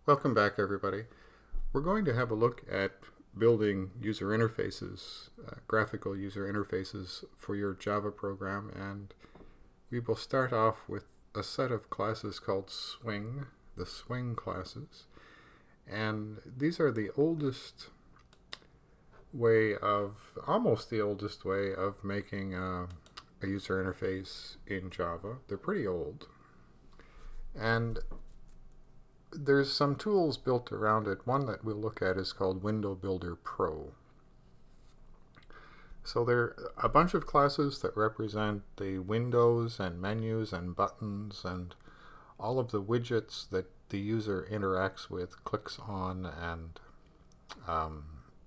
Welcome back, everybody. We're going to have a look at building user interfaces, graphical user interfaces for your Java program, and we will start off with a set of classes called Swing, the Swing classes. And these are the oldest way of, almost the oldest way of making a user interface in Java. They're pretty old. And there's some tools built around it. One that we'll look at is called WindowBuilder Pro. So there are a bunch of classes that represent the windows and menus and buttons and all of the widgets that the user interacts with, clicks on, and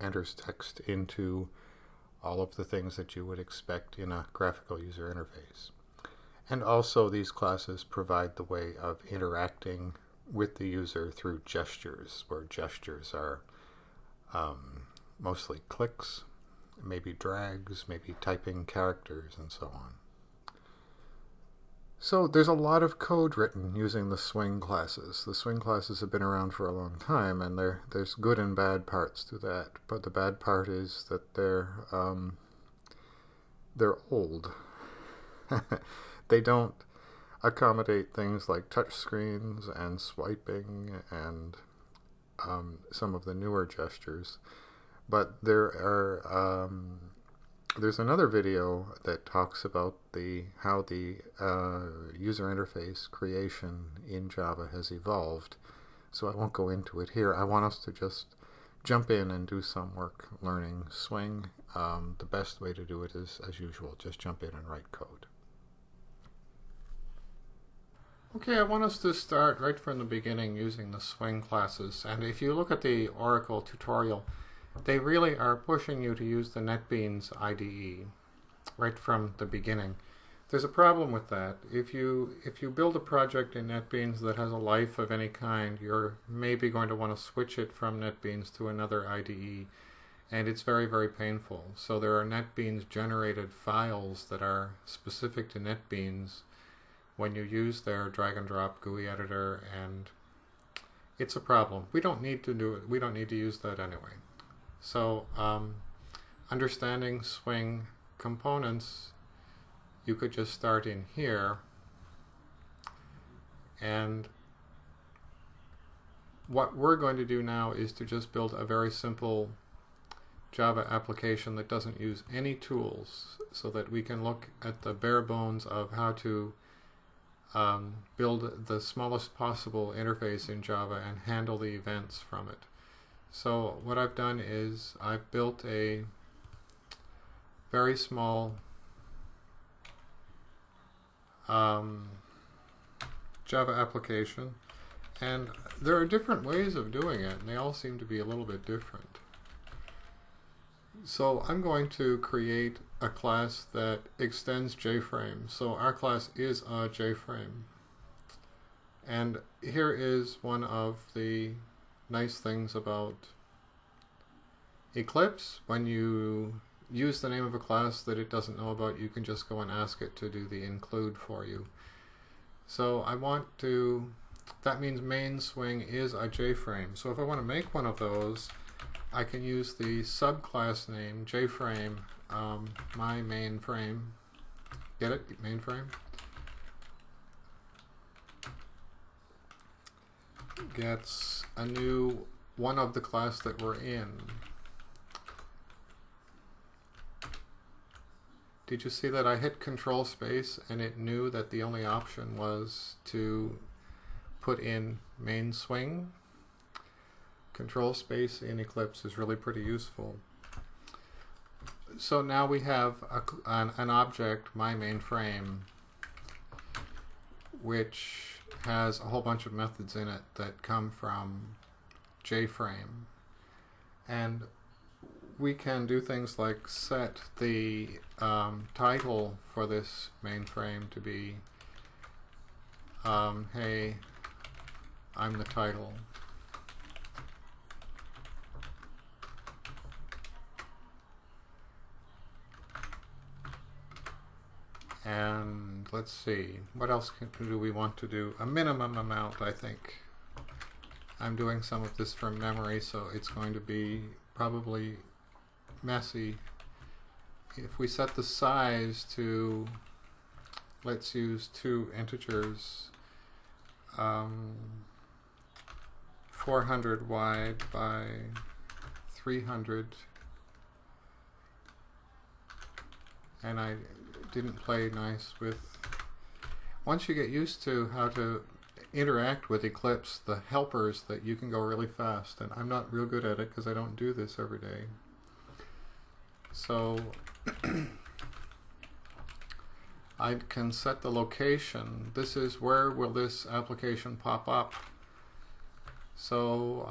enters text into, all of the things that you would expect in a graphical user interface. And also these classes provide the way of interacting with the user through gestures, where gestures are mostly clicks, maybe drags, maybe typing characters, and so on. So there's a lot of code written using the Swing classes. The Swing classes have been around for a long time, and there's good and bad parts to that. But the bad part is that they're old. They don't accommodate things like touchscreens and swiping and some of the newer gestures. But there's another video that talks about how the user interface creation in Java has evolved. So I won't go into it here. I want us to just jump in and do some work learning Swing. The best way to do it is, as usual, just jump in and write code. Okay, I want us to start right from the beginning using the Swing classes. And if you look at the Oracle tutorial, they really are pushing you to use the NetBeans IDE right from the beginning. There's a problem with that. If you build a project in NetBeans that has a life of any kind, you're maybe going to want to switch it from NetBeans to another IDE, and it's very, very painful. So there are NetBeans generated files that are specific to NetBeans when you use their drag and drop GUI editor, and it's a problem. We don't need to do it. We don't need to use that anyway. So understanding Swing components, you could just start in here, and what we're going to do now is to just build a very simple Java application that doesn't use any tools, so that we can look at the bare bones of how to build the smallest possible interface in Java and handle the events from it. So what I've done is I've built a very small Java application, and there are different ways of doing it, and they all seem to be a little bit different. So I'm going to create a class that extends JFrame. So our class is a JFrame. And here is one of the nice things about Eclipse. When you use the name of a class that it doesn't know about, you can just go and ask it to do the include for you. So I want to, that means main Swing is a JFrame. So if I want to make one of those, I can use the subclass name JFrame, my mainframe. Get it? Mainframe. Gets a new one of the class that we're in. Did you see that I hit Control Space and it knew that the only option was to put in main Swing? Control Space in Eclipse is really pretty useful. So now we have an object, my mainframe, which has a whole bunch of methods in it that come from JFrame. And we can do things like set the title for this mainframe to be, hey, I'm the title. And let's see, what else do we want to do? A minimum amount, I think. I'm doing some of this from memory, so it's going to be probably messy. If we set the size to, let's use 2 integers, 400 wide by 300, and I didn't play nice with, once you get used to how to interact with Eclipse, the helpers, that you can go really fast, and I'm not real good at it because I don't do this every day. So I can set the location. This is where will this application pop up. So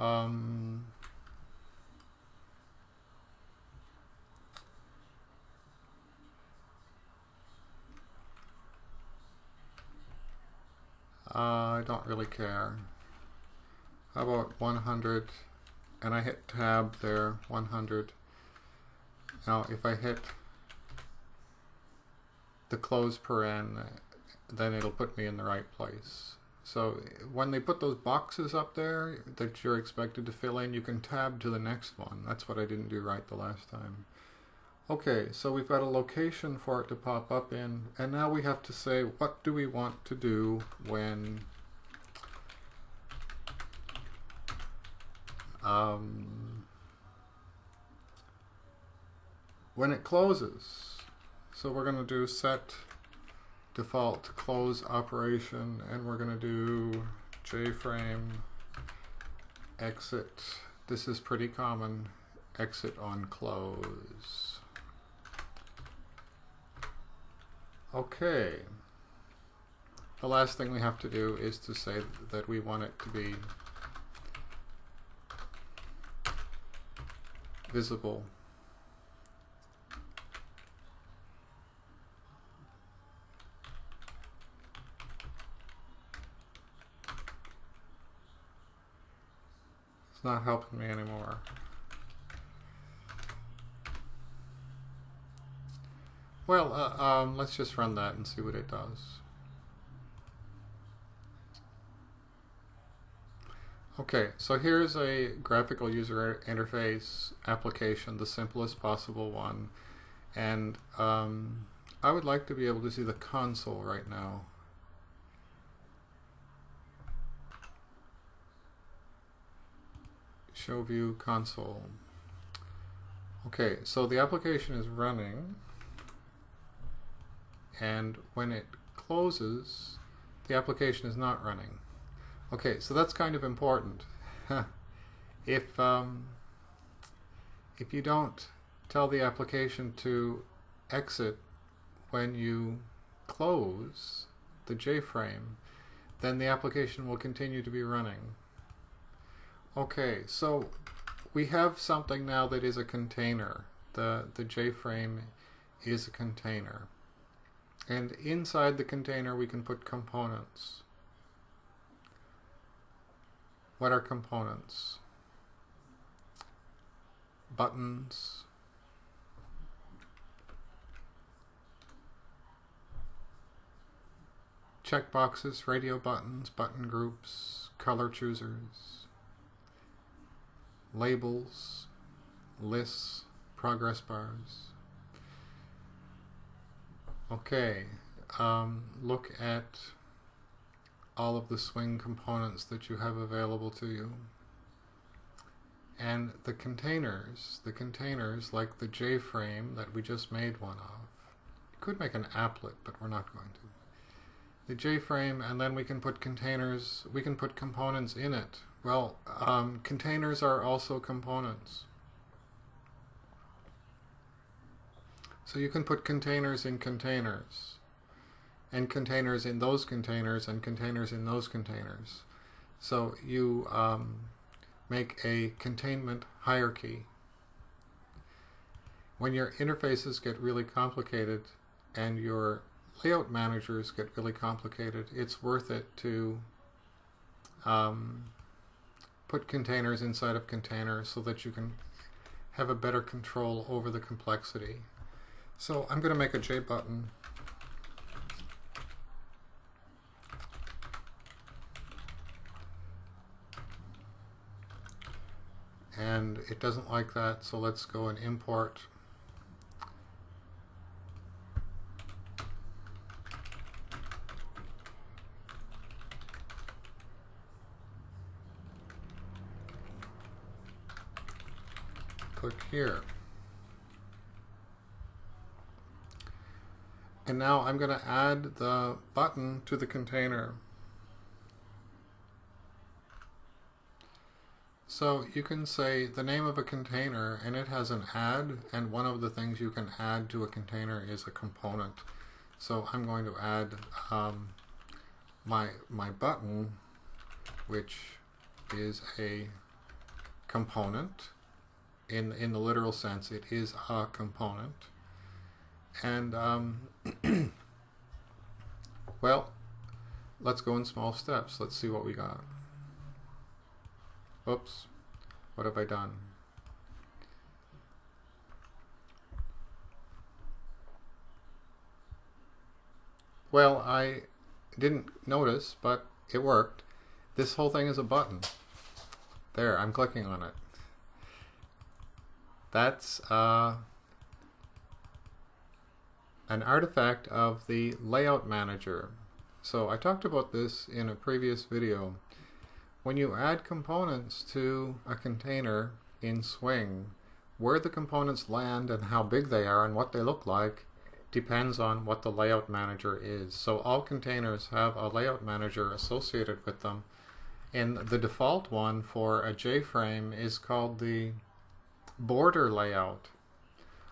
I don't really care. How about 100? And I hit tab there, 100. Now if I hit the close paren, then it'll put me in the right place. So when they put those boxes up there that you're expected to fill in, you can tab to the next one. That's what I didn't do right the last time. Okay, so we've got a location for it to pop up in, and now we have to say, what do we want to do when it closes. So we're going to do set default close operation, and we're going to do JFrame exit. This is pretty common, exit on close. Okay, the last thing we have to do is to say that we want it to be visible. It's not helping me anymore. Well, let's just run that and see what it does. Okay, so here's a graphical user interface application, the simplest possible one, and I would like to be able to see the console right now. Show view console. Okay, so the application is running, and when it closes, the application is not running. Okay, so that's kind of important. If you don't tell the application to exit when you close the JFrame, then the application will continue to be running. Okay, so we have something now that is a container. The JFrame is a container. And inside the container we can put components. What are components? Buttons, checkboxes, radio buttons, button groups, color choosers, labels, lists, progress bars. Okay, look at all of the Swing components that you have available to you. And the containers like the JFrame that we just made one of. You could make an applet, but we're not going to. The JFrame, and then we can put containers, we can put components in it. Well, containers are also components. So you can put containers in containers, and containers in those containers, and containers in those containers. So you make a containment hierarchy. When your interfaces get really complicated and your layout managers get really complicated, it's worth it to put containers inside of containers so that you can have a better control over the complexity. So I'm going to make a J button. and it doesn't like that, so let's go and import. Click here. And now I'm going to add the button to the container. So you can say the name of a container and it has an add, and one of the things you can add to a container is a component. So I'm going to add my button, which is a component. In the literal sense, it is a component. And well, let's go in small steps. Let's see what we got. Oops, what have I done? Well, I didn't notice, but it worked. This whole thing is a button. There, I'm clicking on it. That's an artifact of the layout manager. So I talked about this in a previous video. When you add components to a container in Swing, where the components land and how big they are and what they look like depends on what the layout manager is. So all containers have a layout manager associated with them, and the default one for a JFrame is called the border layout.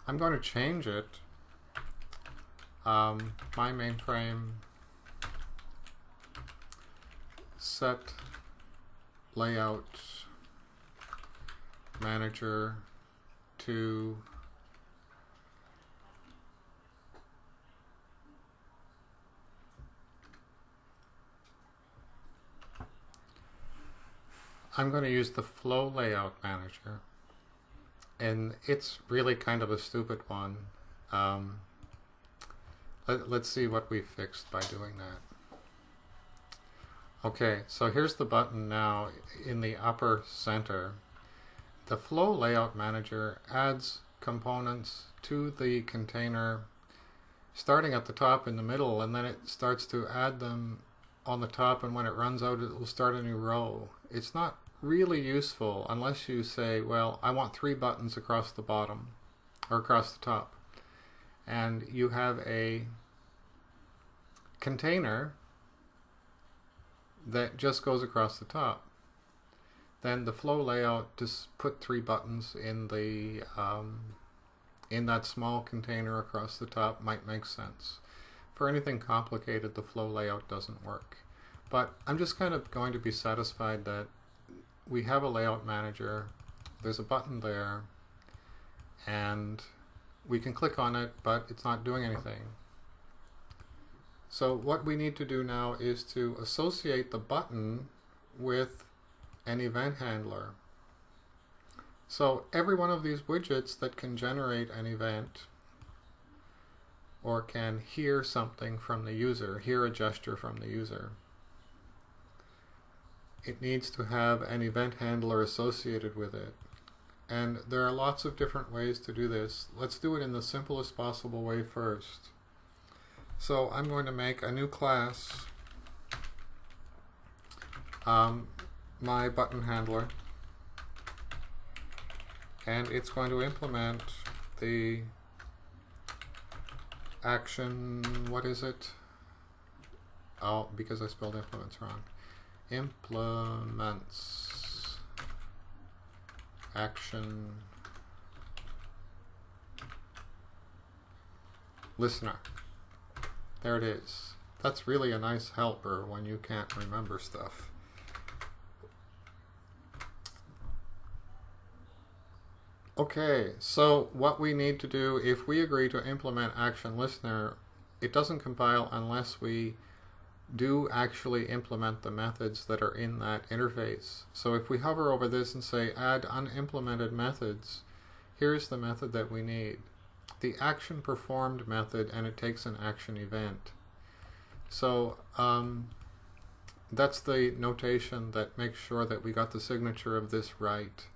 I'm going to change it. My mainframe set layout manager to I'm going to use the flow layout manager, and it's really kind of a stupid one. Let's see what we fixed by doing that. Okay, so here's the button now in the upper center. The flow layout manager adds components to the container starting at the top in the middle, and then it starts to add them on the top, and when it runs out it will start a new row. It's not really useful unless you say, well, I want 3 buttons across the bottom or across the top, and you have a container that just goes across the top. Then the flow layout, just put 3 buttons in the in that small container across the top might make sense. For anything complicated, the flow layout doesn't work. But I'm just kind of going to be satisfied that we have a layout manager, there's a button there, and we can click on it, but it's not doing anything. So what we need to do now is to associate the button with an event handler. So every one of these widgets that can generate an event or can hear something from the user, hear a gesture from the user, it needs to have an event handler associated with it. And there are lots of different ways to do this. Let's do it in the simplest possible way first. So I'm going to make a new class, my button handler, and it's going to implement the action, what is it? Oh, because I spelled implements wrong. Implements action listener. There it is. That's really a nice helper when you can't remember stuff. Okay, so what we need to do, if we agree to implement ActionListener, it doesn't compile unless we do actually implement the methods that are in that interface. So if we hover over this and say add unimplemented methods, here's the method that we need. The action performed method, and it takes an action event. So that's the notation that makes sure that we got the signature of this right.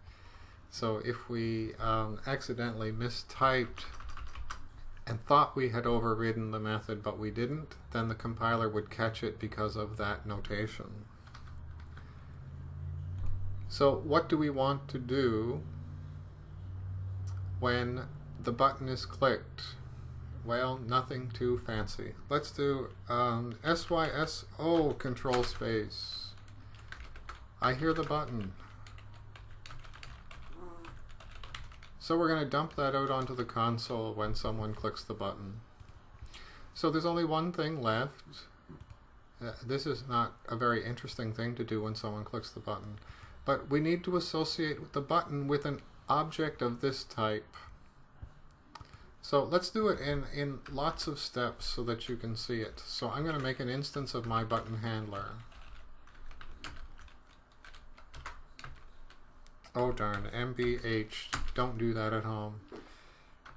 So if we accidentally mistyped and thought we had overridden the method but we didn't, then the compiler would catch it because of that notation. So what do we want to do when the button is clicked? Well, nothing too fancy. Let's do SYSO control space. I hear the button. So we're going to dump that out onto the console when someone clicks the button. So there's only one thing left. This is not a very interesting thing to do when someone clicks the button. But we need to associate the button with an object of this type. So let's do it in lots of steps so that you can see it. So I'm going to make an instance of my button handler. Oh darn, MBH, don't do that at home.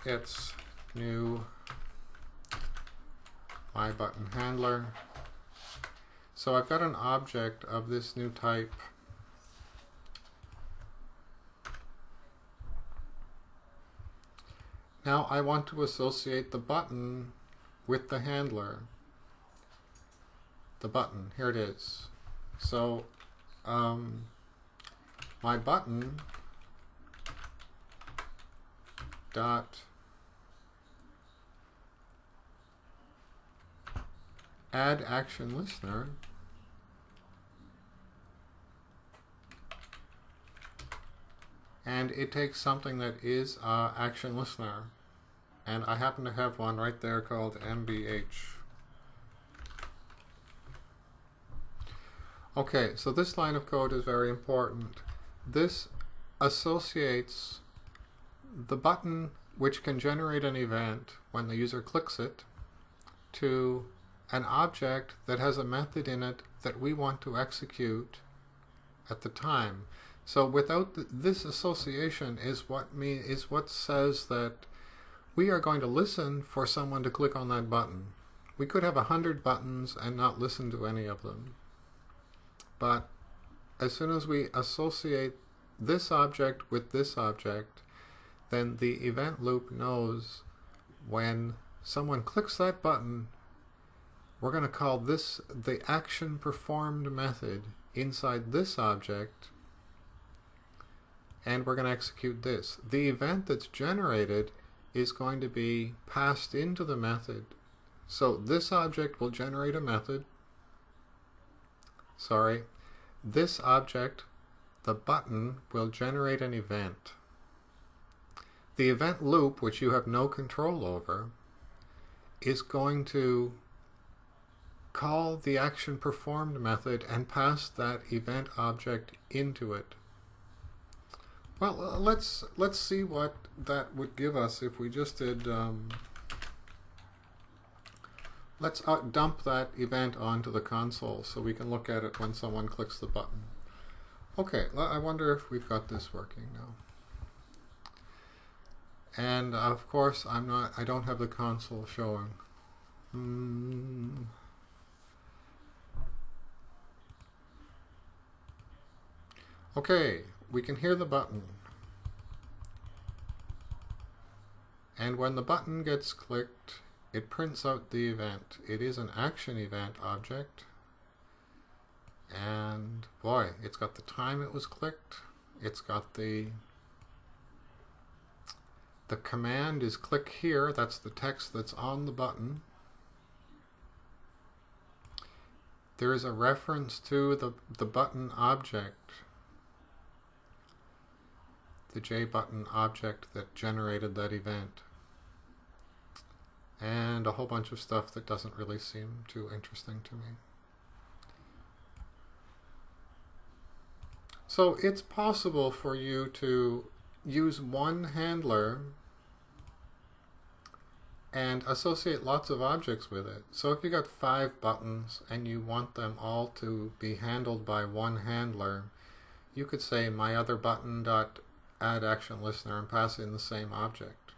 It's new my button handler. So I've got an object of this new type. Now I want to associate the button with the handler. The button, here it is. So my button dot add action listener and it takes something that is action listener, and I happen to have one right there called MBH. Okay, so this line of code is very important. This associates the button, which can generate an event when the user clicks it, to an object that has a method in it that we want to execute at the time. So without this association is what says that we are going to listen for someone to click on that button. We could have 100 buttons and not listen to any of them. But as soon as we associate this object with this object, then the event loop knows when someone clicks that button, we're going to call this the action performed method inside this object, and we're going to execute this. The event that's generated is going to be passed into the method. So this object will generate a method. Sorry, this object, the button, will generate an event. The event loop, which you have no control over, is going to call the action performed method and pass that event object into it. Well, let's see what that would give us if we just did. Let's dump that event onto the console so we can look at it when someone clicks the button. Okay, I wonder if we've got this working now. And of course, I don't have the console showing. Okay, we can hear the button. And when the button gets clicked, it prints out the event. It is an action event object. And boy, it's got the time it was clicked. It's got the command is click here. That's the text that's on the button. There is a reference to the button object, the JButton object that generated that event, and a whole bunch of stuff that doesn't really seem too interesting to me. So it's possible for you to use one handler and associate lots of objects with it. So if you got 5 buttons and you want them all to be handled by one handler, you could say my other button dot add action listener and pass in the same object.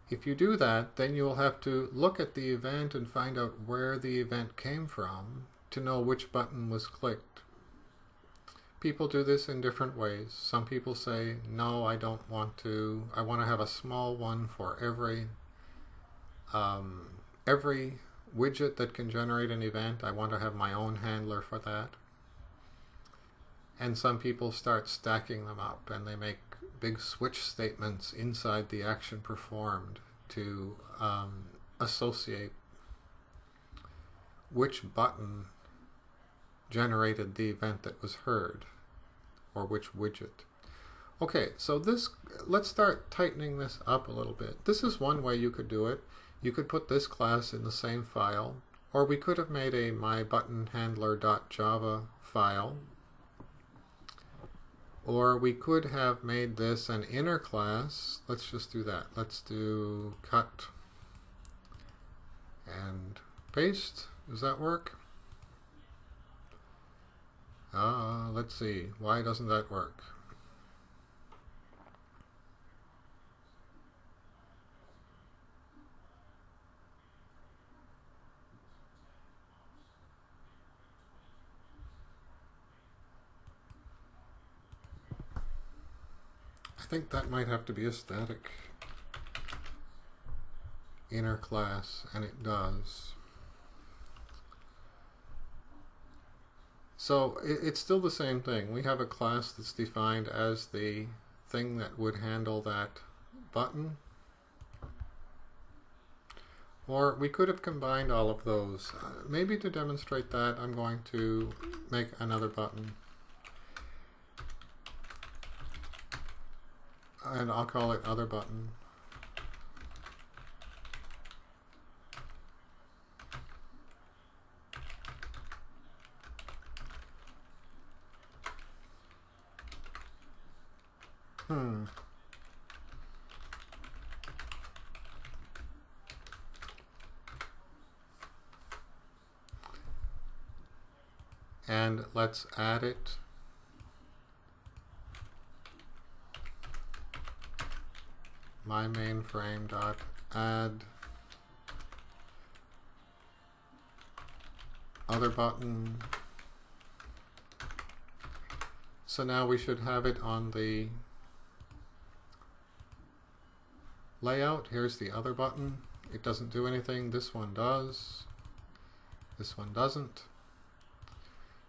If you do that, then you will have to look at the event and find out where the event came from to know which button was clicked. People do this in different ways. Some people say, no, I don't want to. I want to have a small one for every widget that can generate an event. I want to have my own handler for that. And some people start stacking them up, and they make big switch statements inside the action performed to associate which button generated the event that was heard, or which widget. Okay, so let's start tightening this up a little bit. This is one way you could do it. You could put this class in the same file, or we could have made a mybuttonhandler.java file, or we could have made this an inner class. Let's just do that. Let's do cut and paste. Does that work? Let's see. Why doesn't that work? I think that might have to be a static inner class, and it does. So it's still the same thing. We have a class that's defined as the thing that would handle that button. Or we could have combined all of those. Maybe to demonstrate that, I'm going to make another button. And I'll call it other button. And let's add it. My mainframe dot add other button. So now we should have it on the layout. Here's the other button. It doesn't do anything. This one does. This one doesn't.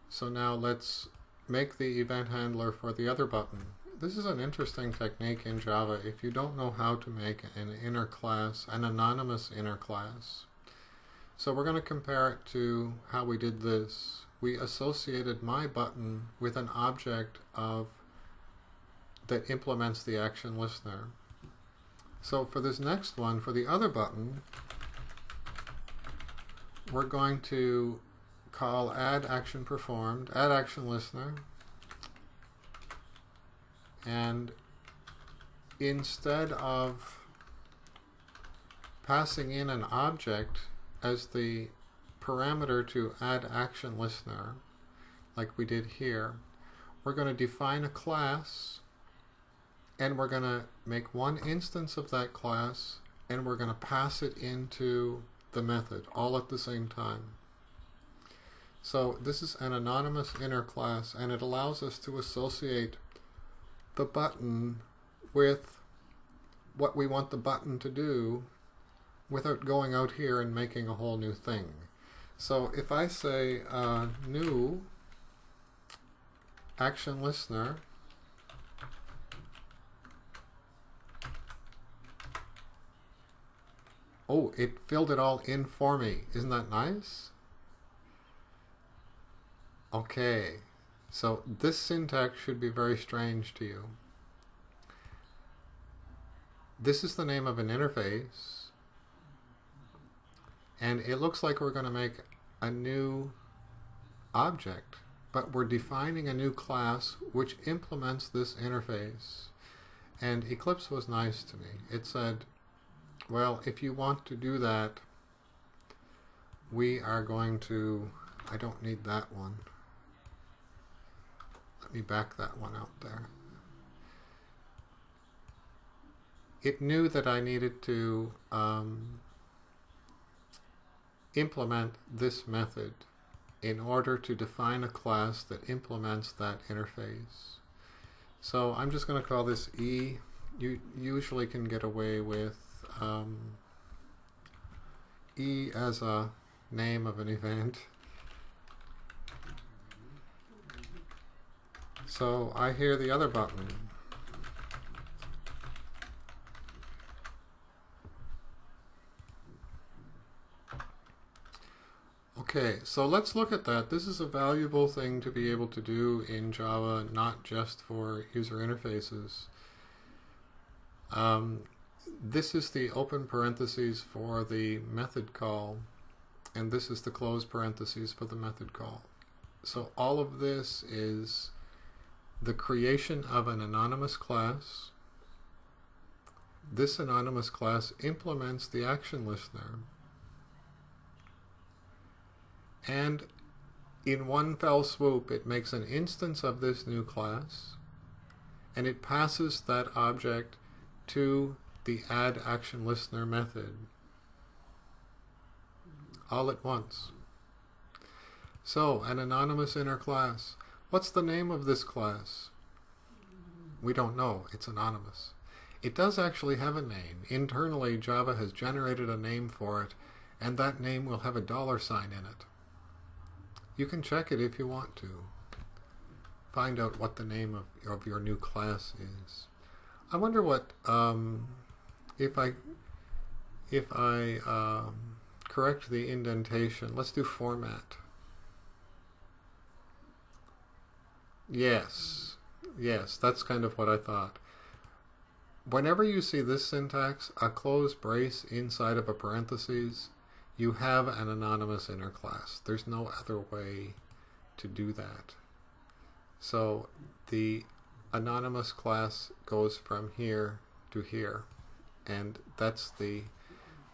So now let's make the event handler for the other button. This is an interesting technique in Java if you don't know how to make an inner class, an anonymous inner class. So we're going to compare it to how we did this. We associated my button with an object that implements the action listener. So for this next one, for the other button, we're going to call add action performed, add action listener, and instead of passing in an object as the parameter to add action listener, like we did here, we're going to define a class, and we're going to make one instance of that class, and we're going to pass it into the method all at the same time. So this is an anonymous inner class, and it allows us to associate the button with what we want the button to do without going out here and making a whole new thing. So if I say new action listener, oh, it filled it all in for me. Isn't that nice? Okay, so this syntax should be very strange to you. This is the name of an interface, and it looks like we're going to make a new object, but we're defining a new class which implements this interface. And Eclipse was nice to me. It said, well, if you want to do that, we are going to, I don't need that one. Let me back that one out there. It knew that I needed to implement this method in order to define a class that implements that interface. So I'm just going to call this E. You usually can get away with E as a name of an event. So I hear the other button. Okay, so let's look at that. This is a valuable thing to be able to do in Java, not just for user interfaces. This is the open parentheses for the method call, and this is the close parentheses for the method call. So all of this is the creation of an anonymous class. This anonymous class implements the action listener. And in one fell swoop, it makes an instance of this new class, and it passes that object to the add action listener method all at once. So, an anonymous inner class. What's the name of this class? We don't know. It's anonymous. It does actually have a name. Internally, Java has generated a name for it, and that name will have a $sign in it. You can check it if you want to. Find out what the name of your new class is. I wonder what, if I correct the indentation, let's do format. Yes, that's kind of what I thought. Whenever you see this syntax, a close brace inside of a parentheses, you have an anonymous inner class. There's no other way to do that. So the anonymous class goes from here to here, and that's the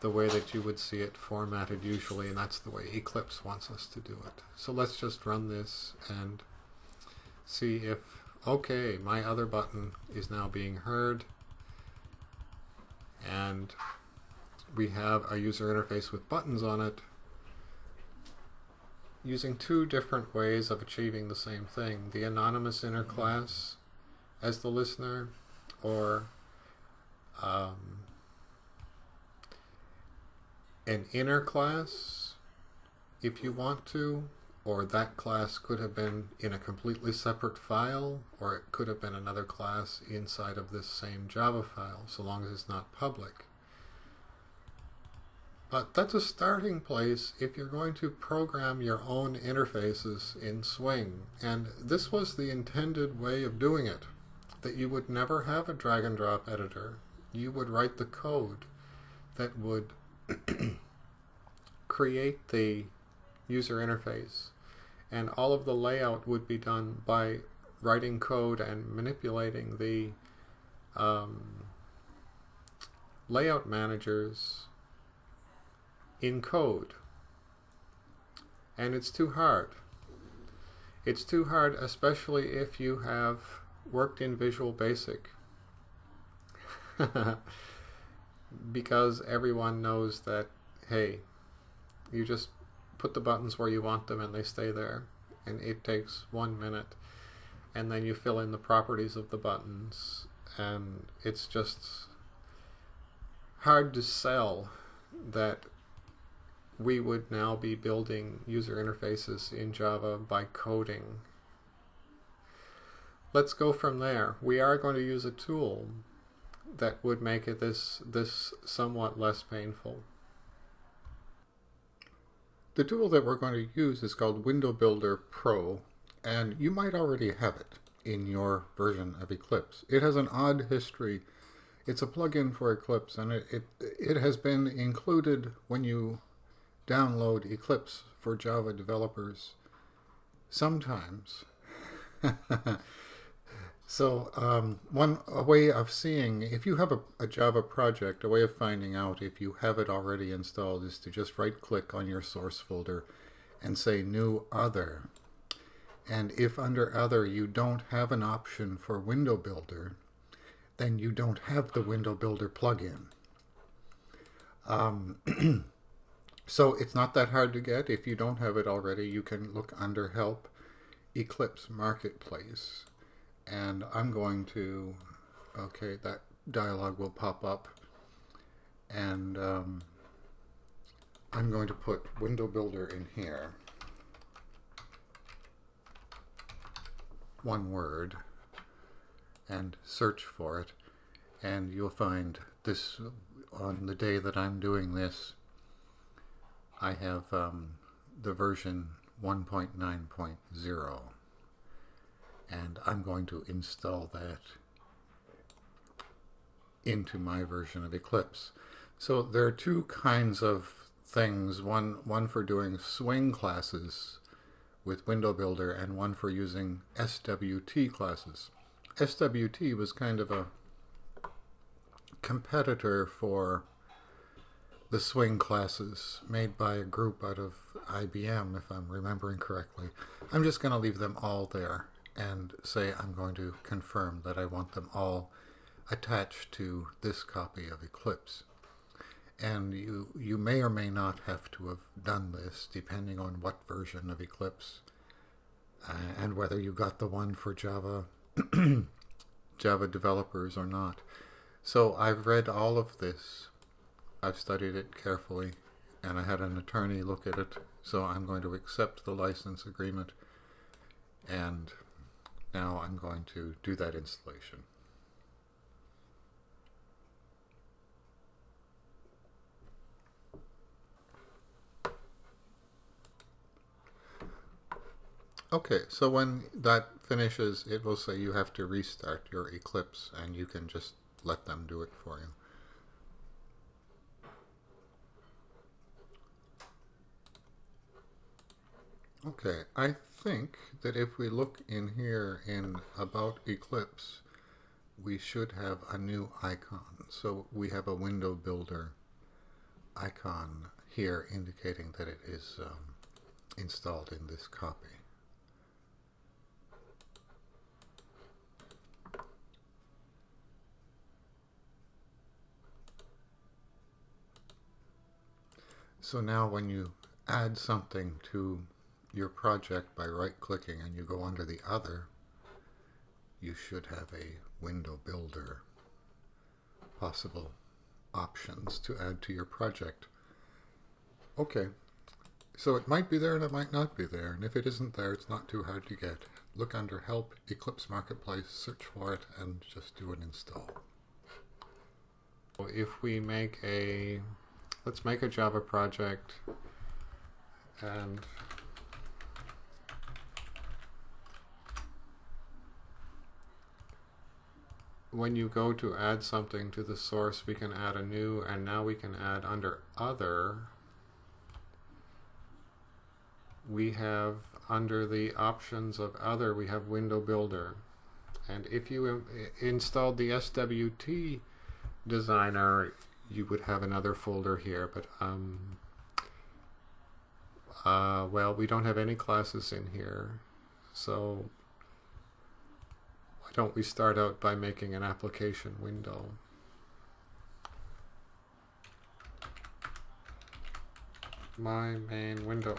way that you would see it formatted usually, and that's the way Eclipse wants us to do it. So let's just run this and see if, okay, my other button is now being heard, and we have a user interface with buttons on it using two different ways of achieving the same thing. The anonymous inner class as the listener, or an inner class if you want to, or that class could have been in a completely separate file, or it could have been another class inside of this same Java file, so long as it's not public. But that's a starting place if you're going to program your own interfaces in Swing. And this was the intended way of doing it, that you would never have a drag and drop editor. You would write the code that would create the user interface, and all of the layout would be done by writing code and manipulating the layout managers in code. And it's too hard. It's too hard, especially if you have worked in Visual Basic. Because everyone knows that, hey, you just put the buttons where you want them and they stay there, and it takes 1 minute, and then you fill in the properties of the buttons, and it's just hard to sell that we would now be building user interfaces in Java by coding. Let's go from there. We are going to use a tool that would make it this somewhat less painful. The tool that we're going to use is called WindowBuilder Pro, and you might already have it in your version of Eclipse. It has an odd history. It's a plugin for Eclipse, and it has been included when you download Eclipse for Java developers sometimes. So a way of seeing, if you have a Java project, a way of finding out if you have it already installed is to just right-click on your source folder and say New Other. And if under Other you don't have an option for WindowBuilder, then you don't have the WindowBuilder plugin. So it's not that hard to get. If you don't have it already, you can look under Help, Eclipse Marketplace. And I'm going to, okay, that dialog will pop up. And I'm going to put WindowBuilder in here. One word. And search for it. And you'll find this, on the day that I'm doing this, I have the version 1.9.0, and I'm going to install that into my version of Eclipse. So there are two kinds of things, one for doing Swing classes with WindowBuilder and one for using SWT classes. SWT was kind of a competitor for the Swing classes made by a group out of IBM, if I'm remembering correctly. I'm just going to leave them all there and say I'm going to confirm that I want them all attached to this copy of Eclipse. And you may or may not have to have done this depending on what version of Eclipse and whether you got the one for Java Java developers or not. So I've read all of this. I've studied it carefully, and I had an attorney look at it, so I'm going to accept the license agreement, and now I'm going to do that installation. Okay, so when that finishes, it will say you have to restart your Eclipse, and you can just let them do it for you. Okay, I think that if we look in here in About Eclipse, we should have a new icon. So we have a WindowBuilder icon here indicating that it is installed in this copy. So now when you add something to your project by right-clicking and you go under the Other, you should have a WindowBuilder possible options to add to your project. Okay, so it might be there and it might not be there, and if it isn't there, it's not too hard to get. Look under Help, Eclipse Marketplace, search for it, and just do an install. If we make let's make a Java project, and when you go to add something to the source, we can add a new, and now we can add under Other, we have under the options of Other, we have WindowBuilder. And if you installed the SWT designer, you would have another folder here, but well, we don't have any classes in here, so why don't we start out by making an application window. My main window.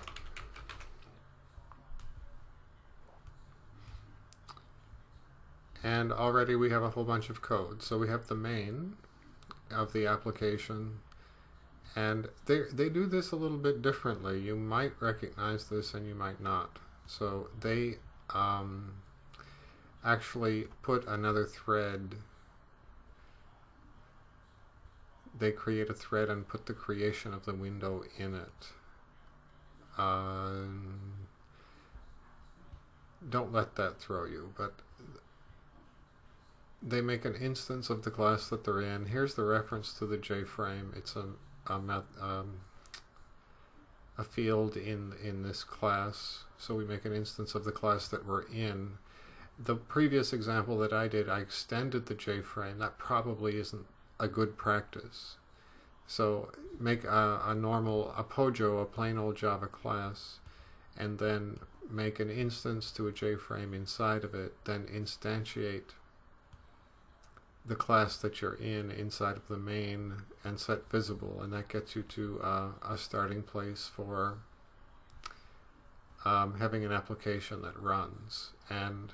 And already we have a whole bunch of code. So we have the main of the application, and they do this a little bit differently. You might recognize this and you might not. So they actually put another thread. They create a thread and put the creation of the window in it. Don't let that throw you, but they make an instance of the class that they're in. Here's the reference to the JFrame. It's a field in this class. So we make an instance of the class that we're in. The previous example that I did, I extended the JFrame. That probably isn't a good practice. So make a POJO, a plain old Java class, and then make an instance to a JFrame inside of it, then instantiate the class that you're in inside of the main and set visible, and that gets you to a starting place for having an application that runs. And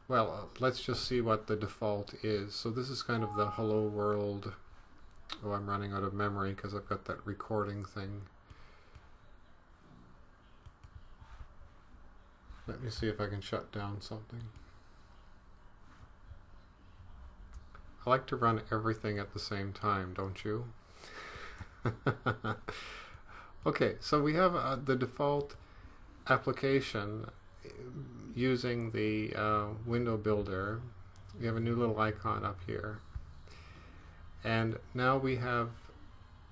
well, let's just see what the default is. So this is kind of the hello world. Oh, I'm running out of memory because I've got that recording thing. Let me see if I can shut down something. I like to run everything at the same time, don't you? Okay, so we have the default application using the window builder. We have a new little icon up here. And now we have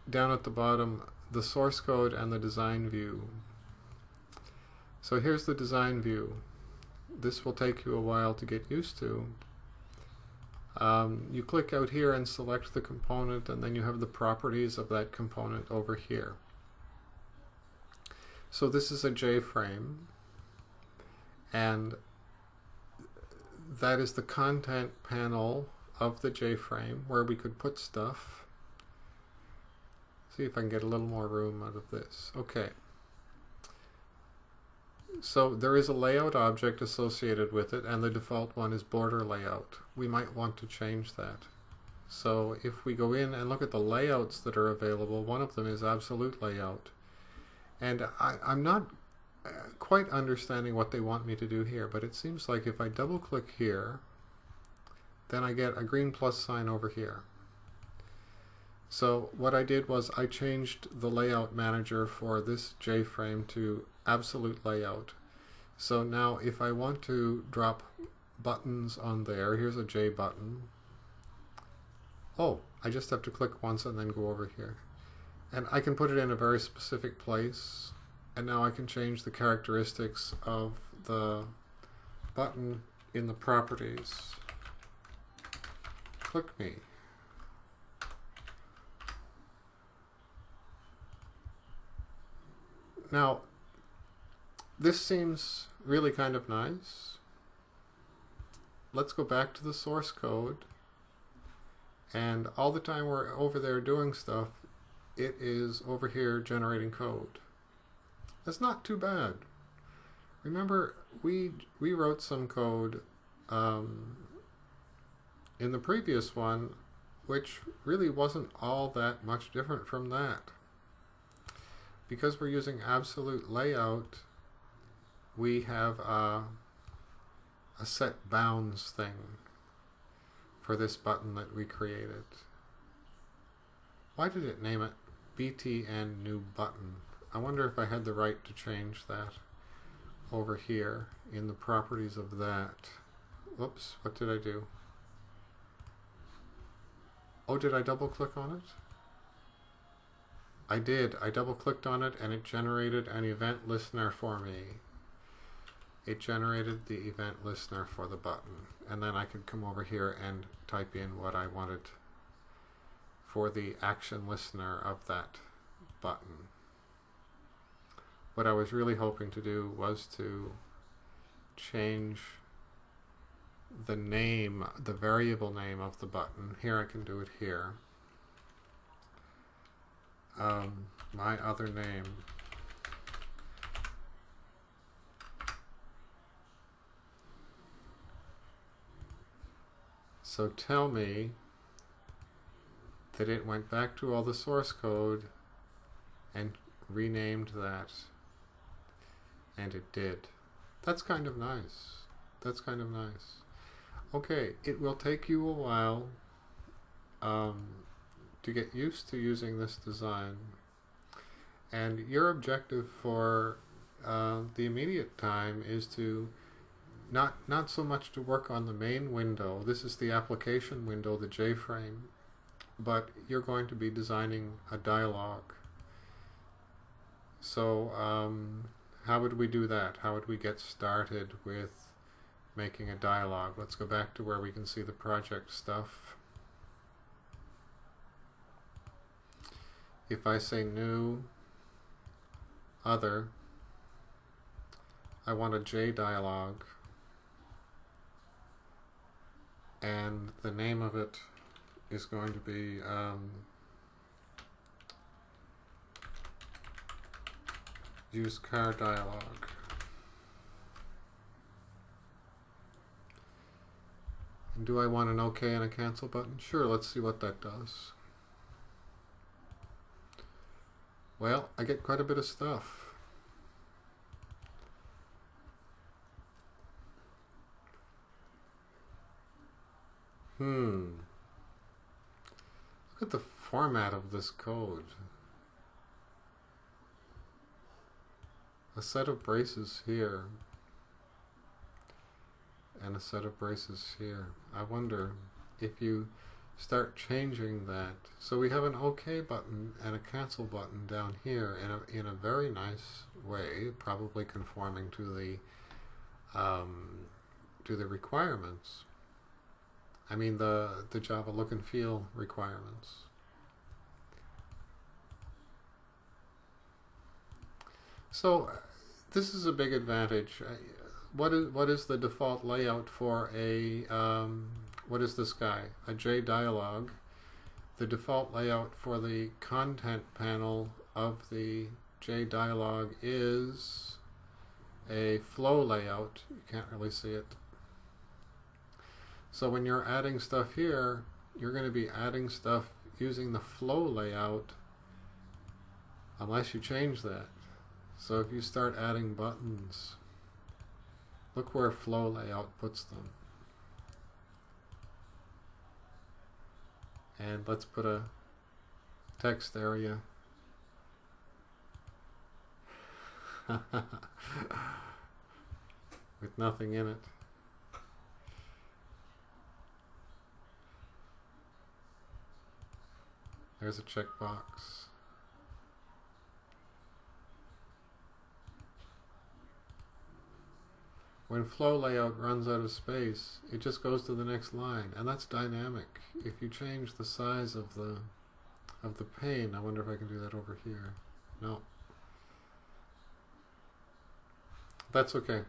down at the bottom the source code and the design view. So here's the design view. This will take you a while to get used to. You click out here and select the component, and then you have the properties of that component over here. So this is a J-frame, and that is the content panel of the J-frame where we could put stuff. See if I can get a little more room out of this. Okay. So there is a layout object associated with it, and the default one is border layout. We might want to change that. So if we go in and look at the layouts that are available, one of them is absolute layout. And I'm not quite understanding what they want me to do here, but it seems like if I double click here, then I get a green plus sign over here. So what I did was I changed the layout manager for this J-frame to absolute layout. So now if I want to drop buttons on there, here's a J button. Oh, I just have to click once and then go over here. And I can put it in a very specific place. And now I can change the characteristics of the button in the properties. Click me. Now, this seems really kind of nice. Let's go back to the source code. And all the time we're over there doing stuff, it is over here generating code. That's not too bad. Remember, we wrote some code in the previous one, which really wasn't all that much different from that. Because we're using absolute layout, we have a set bounds thing for this button that we created. Why did it name it BTN new button? I wonder if I had the right to change that over here in the properties of that. Whoops, what did I do? Oh, did I double click on it? I did. I double clicked on it and it generated an event listener for me. It generated the event listener for the button. And then I could come over here and type in what I wanted for the action listener of that button. What I was really hoping to do was to change the name, the variable name of the button. Here I can do it here. My other name. So tell me that it went back to all the source code and renamed that. And it did. That's kind of nice. That's kind of nice. Okay, it will take you a while to get used to using this design. And your objective for the immediate time is to not so much to work on the main window. This is the application window, the J-frame, but you're going to be designing a dialog. So how would we do that? How would we get started with making a dialog? Let's go back to where we can see the project stuff. If I say new, other, I want a J dialog. and the name of it is going to be Use Car Dialog. And do I want an OK and a cancel button? Sure, let's see what that does. Well, I get quite a bit of stuff. Look at the format of this code. A set of braces here, and a set of braces here. I wonder if you start changing that. So we have an OK button and a cancel button down here in a very nice way, probably conforming to the requirements. I mean the Java look and feel requirements. So this is a big advantage. What is the default layout for a what is this guy? A JDialog. The default layout for the content panel of the JDialog is a flow layout. You can't really see it. So when you're adding stuff here, you're going to be adding stuff using the flow layout unless you change that. So if you start adding buttons, look where flow layout puts them. And let's put a text area. With nothing in it. There's a checkbox. When flow layout runs out of space, it just goes to the next line, and that's dynamic. If you change the size of the pane, I wonder if I can do that over here. No. That's okay.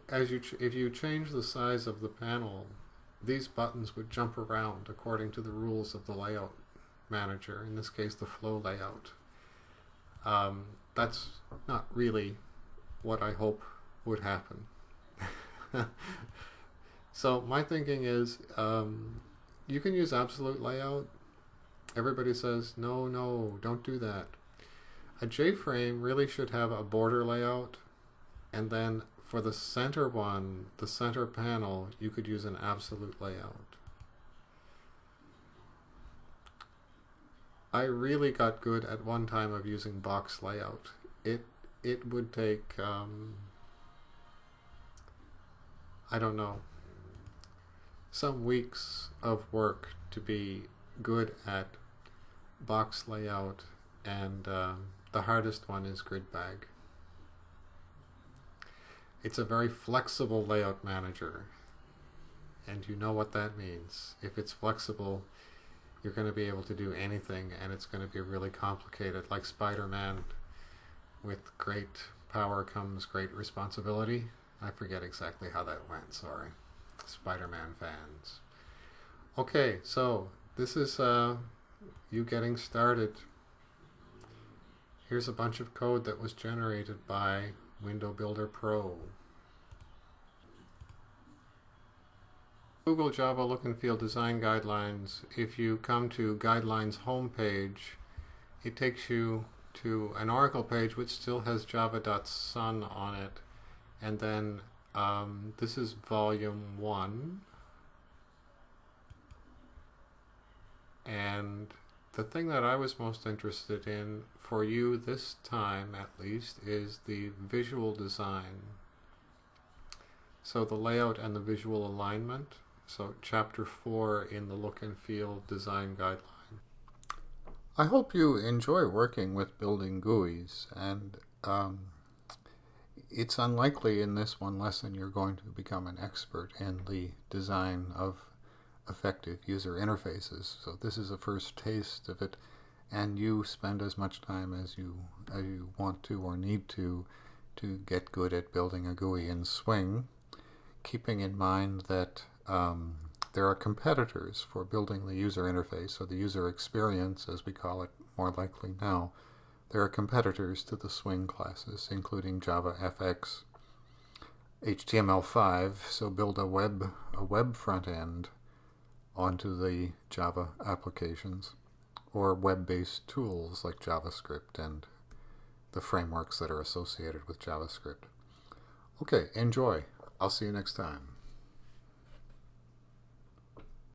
If you change the size of the panel, these buttons would jump around according to the rules of the layout manager, in this case the flow layout. That's not really what I hope would happen. So my thinking is you can use absolute layout. Everybody says no, don't do that. A JFrame really should have a border layout, and then for the center one, the center panel, you could use an absolute layout. I really got good at one time of using box layout. It would take I don't know, some weeks of work to be good at box layout, and the hardest one is grid bag. It's a very flexible layout manager, and you know what that means. If it's flexible, you're going to be able to do anything, and it's going to be really complicated, like Spider-Man. With great power comes great responsibility. I forget exactly how that went, sorry. Spider-Man fans. Okay, so this is you getting started. Here's a bunch of code that was generated by WindowBuilder Pro. Google Java Look and Feel Design Guidelines. If you come to Guidelines homepage, it takes you to an Oracle page which still has java.sun on it. And then this is volume 1. And the thing that I was most interested in, for you this time at least, is the visual design. So the layout and the visual alignment. So chapter 4 in the Look and Feel Design Guideline. I hope you enjoy working with building GUIs, and it's unlikely in this one lesson you're going to become an expert in the design of effective user interfaces. So this is a first taste of it, and you spend as much time as you want to or need to get good at building a GUI in Swing, keeping in mind that There are competitors for building the user interface, or the user experience as we call it more likely now. There are competitors to the Swing classes, including Java FX, HTML5, so build a web front end onto the Java applications, or web-based tools like JavaScript and the frameworks that are associated with JavaScript. Okay, enjoy. I'll see you next time.